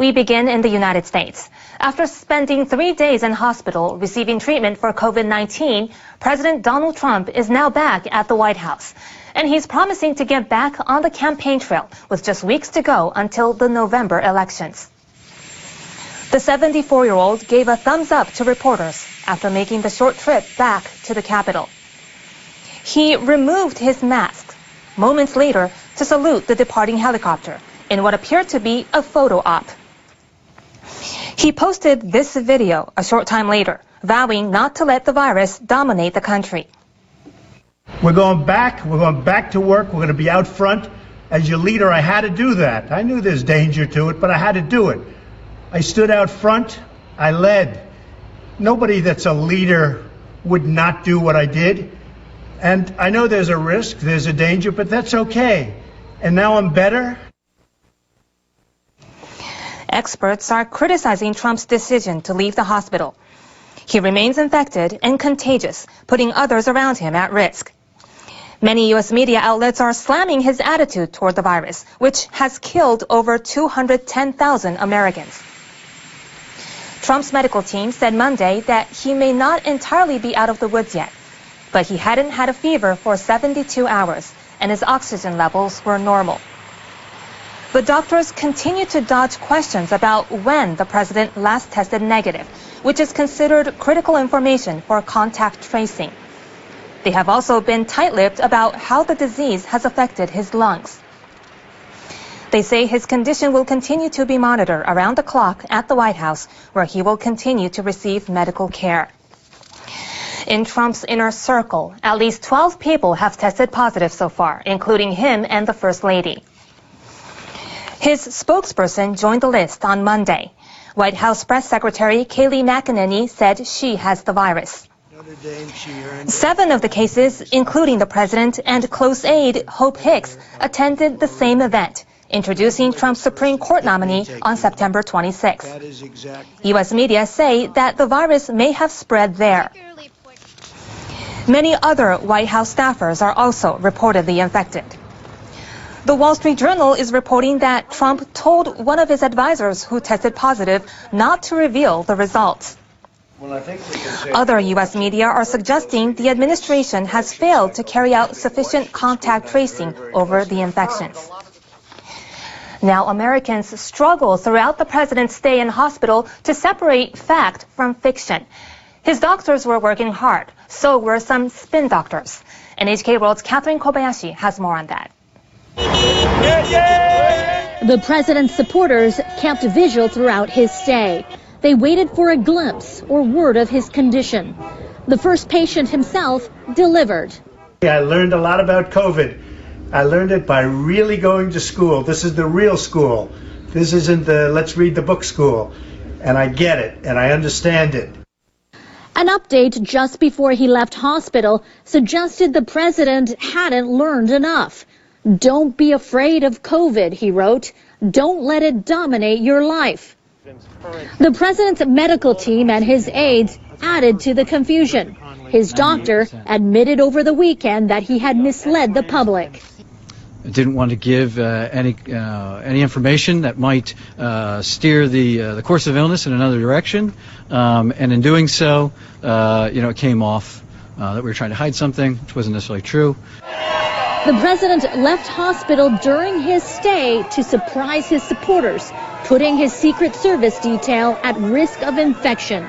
We begin in the United States. After spending 3 days in hospital receiving treatment for COVID-19, President Donald Trump is now back at the White House. And he's promising to get back on the campaign trail with just weeks to go until the November elections. The 74-year-old gave a thumbs up to reporters after making the short trip back to the Capitol. He removed his mask moments later to salute the departing helicopter in what appeared to be a photo op. He posted this video a short time later, vowing not to let the virus dominate the country. We're going back to work, we're going to be out front. As your leader, I had to do that. I knew there's danger to it, but I had to do it. I stood out front, I led. Nobody that's a leader would not do what I did. And I know there's a risk, there's a danger, but that's okay. And now I'm better. Experts are criticizing Trump's decision to leave the hospital. He remains infected and contagious, putting others around him at risk. Many U.S. media outlets are slamming his attitude toward the virus, which has killed over 210,000 Americans. Trump's medical team said Monday that he may not entirely be out of the woods yet, but he hadn't had a fever for 72 hours, and his oxygen levels were normal. But doctors continue to dodge questions about when the president last tested negative, which is considered critical information for contact tracing. They have also been tight-lipped about how the disease has affected his lungs. They say his condition will continue to be monitored around the clock at the White House, where he will continue to receive medical care. In Trump's inner circle, at least 12 people have tested positive so far, including him and the First Lady. His spokesperson joined the list on Monday. White House Press Secretary Kayleigh McEnany said she has the virus. 7 of the cases, including the president and close aide Hope Hicks, attended the same event, introducing Trump's Supreme Court nominee on September 26. U.S. media say that the virus may have spread there. Many other White House staffers are also reportedly infected. The Wall Street Journal is reporting that Trump told one of his advisors who tested positive not to reveal the results. Other U.S. media are suggesting the administration has failed to carry out sufficient contact tracing over the infections. Now, Americans struggle throughout the president's stay in hospital to separate fact from fiction. His doctors were working hard, so were some spin doctors. NHK World's Catherine Kobayashi has more on that. The president's supporters kept vigil throughout his stay. They waited for a glimpse or word of his condition. The first patient himself delivered. I learned a lot about COVID. I learned it by really going to school. This is the real school. This isn't the let's read the book school. And I get it, and I understand it. An update just before he left hospital suggested the president hadn't learned enough. Don't be afraid of COVID, he wrote. Don't let it dominate your life. The president's medical team and his aides added to the confusion. His doctor admitted over the weekend that he had misled the public. I didn't want to give any information that might steer the course of illness in another direction, and in doing so, it came off that we were trying to hide something, which wasn't necessarily true. The president left hospital during his stay to surprise his supporters, putting his Secret Service detail at risk of infection.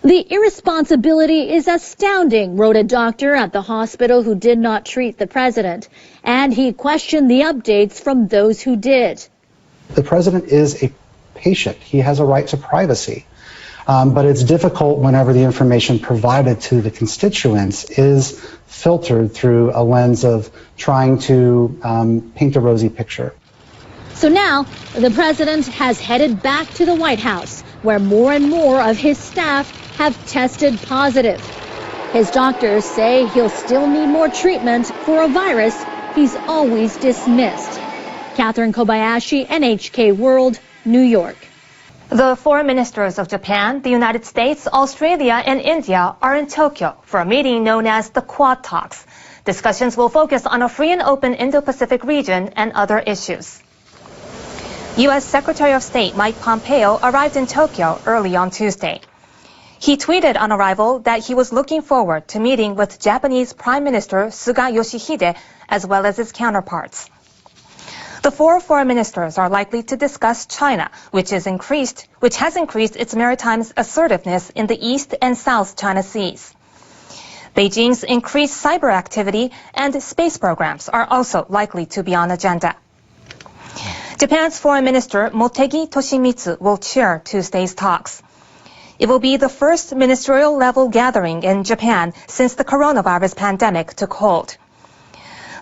The irresponsibility is astounding, wrote a doctor at the hospital who did not treat the president, and he questioned the updates from those who did. The president is a patient. He has a right to privacy. But it's difficult whenever the information provided to the constituents is filtered through a lens of trying to paint a rosy picture. So now, the president has headed back to the White House, where more and more of his staff have tested positive. His doctors say he'll still need more treatment for a virus he's always dismissed. Catherine Kobayashi, NHK World, New York. The 4 ministers of Japan, the United States, Australia, and India are in Tokyo for a meeting known as the Quad Talks. Discussions will focus on a free and open Indo-Pacific region and other issues. U.S. Secretary of State Mike Pompeo arrived in Tokyo early on Tuesday. He tweeted on arrival that he was looking forward to meeting with Japanese Prime Minister Suga Yoshihide as well as his counterparts. The four foreign ministers are likely to discuss China, which has increased its maritime assertiveness in the East and South China Seas. Beijing's increased cyber activity and space programs are also likely to be on agenda. Japan's Foreign Minister Motegi Toshimitsu will chair Tuesday's talks. It will be the first ministerial-level gathering in Japan since the coronavirus pandemic took hold.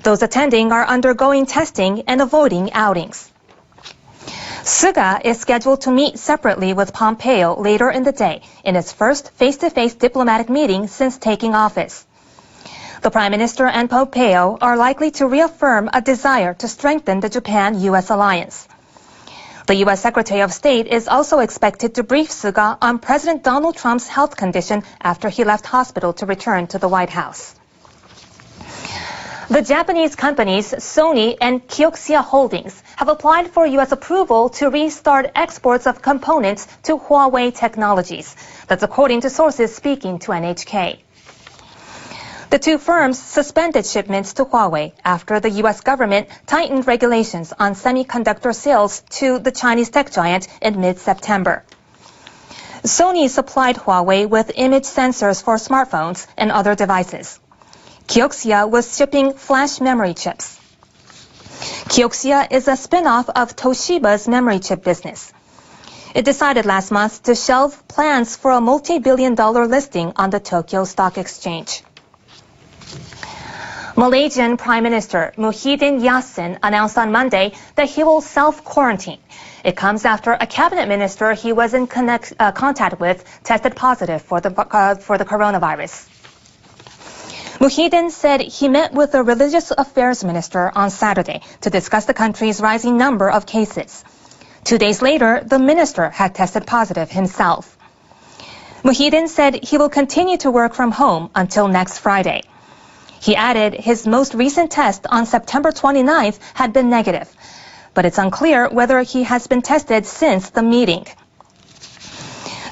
Those attending are undergoing testing and avoiding outings. Suga is scheduled to meet separately with Pompeo later in the day in his first face-to-face diplomatic meeting since taking office. The Prime Minister and Pompeo are likely to reaffirm a desire to strengthen the Japan-U.S. alliance. The U.S. Secretary of State is also expected to brief Suga on President Donald Trump's health condition after he left hospital to return to the White House. The Japanese companies Sony and Kioxia Holdings have applied for U.S. approval to restart exports of components to Huawei Technologies. That's according to sources speaking to NHK. The two firms suspended shipments to Huawei after the U.S. government tightened regulations on semiconductor sales to the Chinese tech giant in mid-September. Sony supplied Huawei with image sensors for smartphones and other devices. Kioxia was shipping flash memory chips. Kioxia is a spin-off of Toshiba's memory chip business. It decided last month to shelve plans for a multi-billion-dollar listing on the Tokyo Stock Exchange. Malaysian Prime Minister Muhyiddin Yassin announced on Monday that he will self-quarantine. It comes after a cabinet minister he was in contact with tested positive for the coronavirus. Muhyiddin said he met with the religious affairs minister on Saturday to discuss the country's rising number of cases. 2 days later, the minister had tested positive himself. Muhyiddin said he will continue to work from home until next Friday. He added his most recent test on September 29th had been negative, but it's unclear whether he has been tested since the meeting.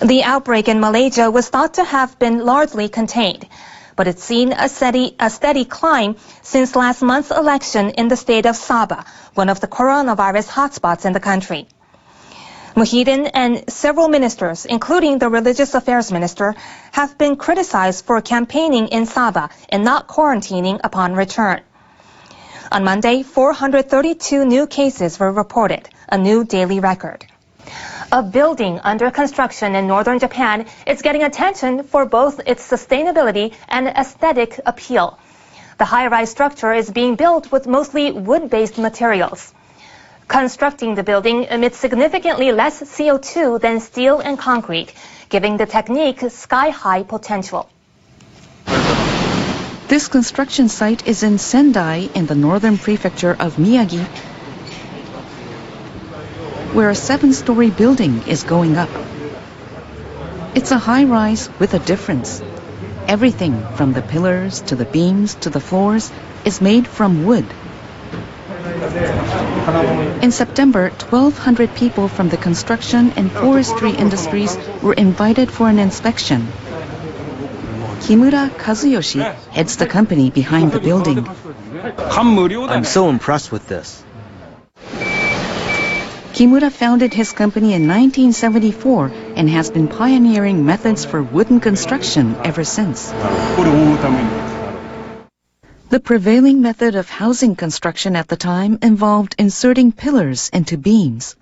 The outbreak in Malaysia was thought to have been largely contained, but it's seen a steady climb since last month's election in the state of Sabah, one of the coronavirus hotspots in the country. Muhyiddin and several ministers, including the religious affairs minister, have been criticized for campaigning in Sabah and not quarantining upon return. On Monday, 432 new cases were reported, a new daily record. A building under construction in northern Japan is getting attention for both its sustainability and aesthetic appeal. The high-rise structure is being built with mostly wood-based materials. Constructing the building emits significantly less CO2 than steel and concrete, giving the technique sky-high potential. This construction site is in Sendai in the northern prefecture of Miyagi, where a 7-story building is going up. It's a high-rise with a difference. Everything from the pillars to the beams to the floors is made from wood. In September, 1,200 people from the construction and forestry industries were invited for an inspection. Kimura Kazuyoshi heads the company behind the building. I'm so impressed with this. Kimura founded his company in 1974 and has been pioneering methods for wooden construction ever since. The prevailing method of housing construction at the time involved inserting pillars into beams.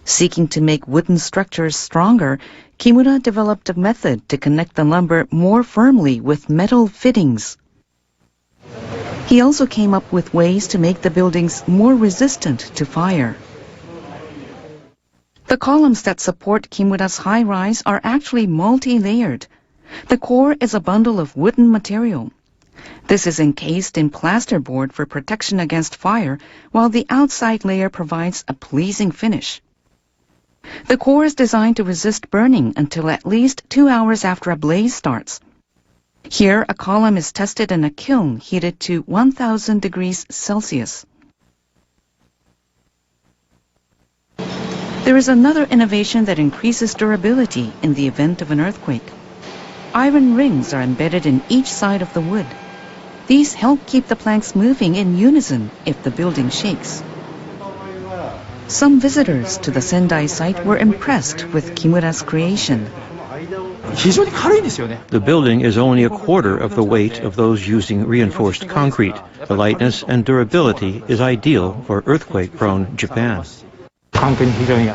Seeking to make wooden structures stronger, Kimura developed a method to connect the lumber more firmly with metal fittings. He also came up with ways to make the buildings more resistant to fire. The columns that support Kimura's high-rise are actually multi-layered. The core is a bundle of wooden material. This is encased in plasterboard for protection against fire, while the outside layer provides a pleasing finish. The core is designed to resist burning until at least 2 hours after a blaze starts. Here, a column is tested in a kiln heated to 1,000 degrees Celsius. There is another innovation that increases durability in the event of an earthquake. Iron rings are embedded in each side of the wood. These help keep the planks moving in unison if the building shakes. Some visitors to the Sendai site were impressed with Kimura's creation. The building is only a quarter of the weight of those using reinforced concrete. The lightness and durability is ideal for earthquake-prone Japan.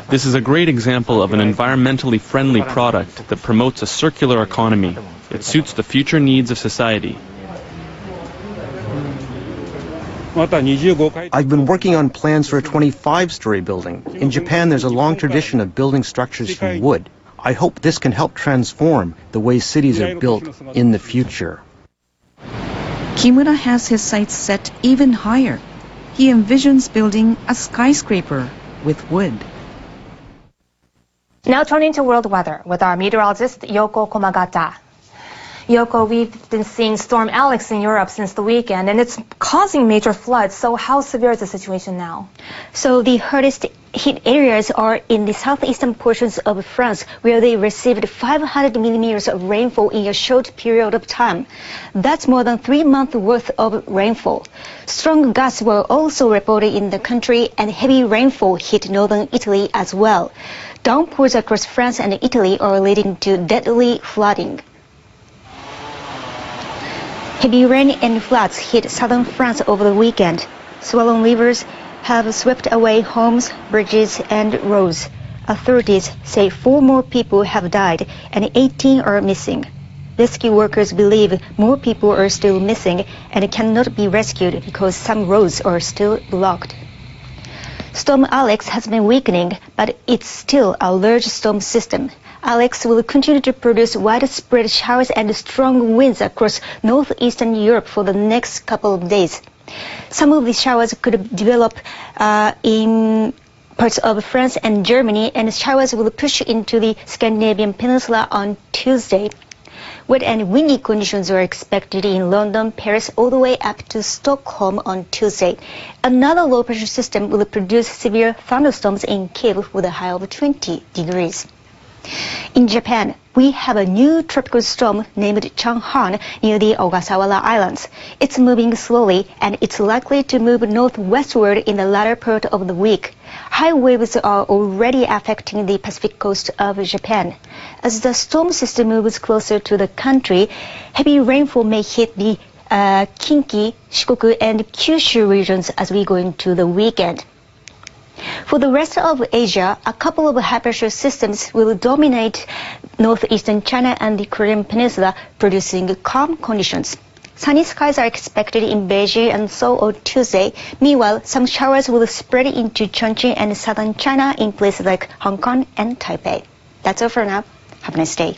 This is a great example of an environmentally friendly product that promotes a circular economy. It suits the future needs of society. I've been working on plans for a 25-story building. In Japan, there's a long tradition of building structures from wood. I hope this can help transform the way cities are built in the future. Kimura has his sights set even higher. He envisions building a skyscraper with wood. Now turning to world weather with our meteorologist Yoko Komagata. Yoko, we've been seeing Storm Alex in Europe since the weekend, and it's causing major floods. So how severe is the situation now? So the hardest hit areas are in the southeastern portions of France, where they received 500 millimeters of rainfall in a short period of time. That's more than 3 months worth of rainfall. Strong gusts were also reported in the country, and heavy rainfall hit northern Italy as well. Downpours across France and Italy are leading to deadly flooding. Heavy rain and floods hit southern France over the weekend. Swollen rivers have swept away homes, bridges, and roads. Authorities say 4 more people have died and 18 are missing. Rescue workers believe more people are still missing and cannot be rescued because some roads are still blocked. Storm Alex has been weakening, but it's still a large storm system. Alex will continue to produce widespread showers and strong winds across northeastern Europe for the next couple of days. Some of these showers could develop in parts of France and Germany, and showers will push into the Scandinavian peninsula on Tuesday. Wet and windy conditions are expected in London, Paris, all the way up to Stockholm on Tuesday. Another low pressure system will produce severe thunderstorms in Kiev with a high of 20 degrees. In Japan, we have a new tropical storm named Changhan near the Ogasawara Islands. It's moving slowly, and it's likely to move northwestward in the latter part of the week. High waves are already affecting the Pacific coast of Japan. As the storm system moves closer to the country, heavy rainfall may hit the Kinki, Shikoku, and Kyushu regions as we go into the weekend. For the rest of Asia, a couple of high-pressure systems will dominate northeastern China and the Korean peninsula, producing calm conditions. Sunny skies are expected in Beijing and Seoul on Tuesday. Meanwhile, some showers will spread into Chongqing and southern China in places like Hong Kong and Taipei. That's all for now. Have a nice day.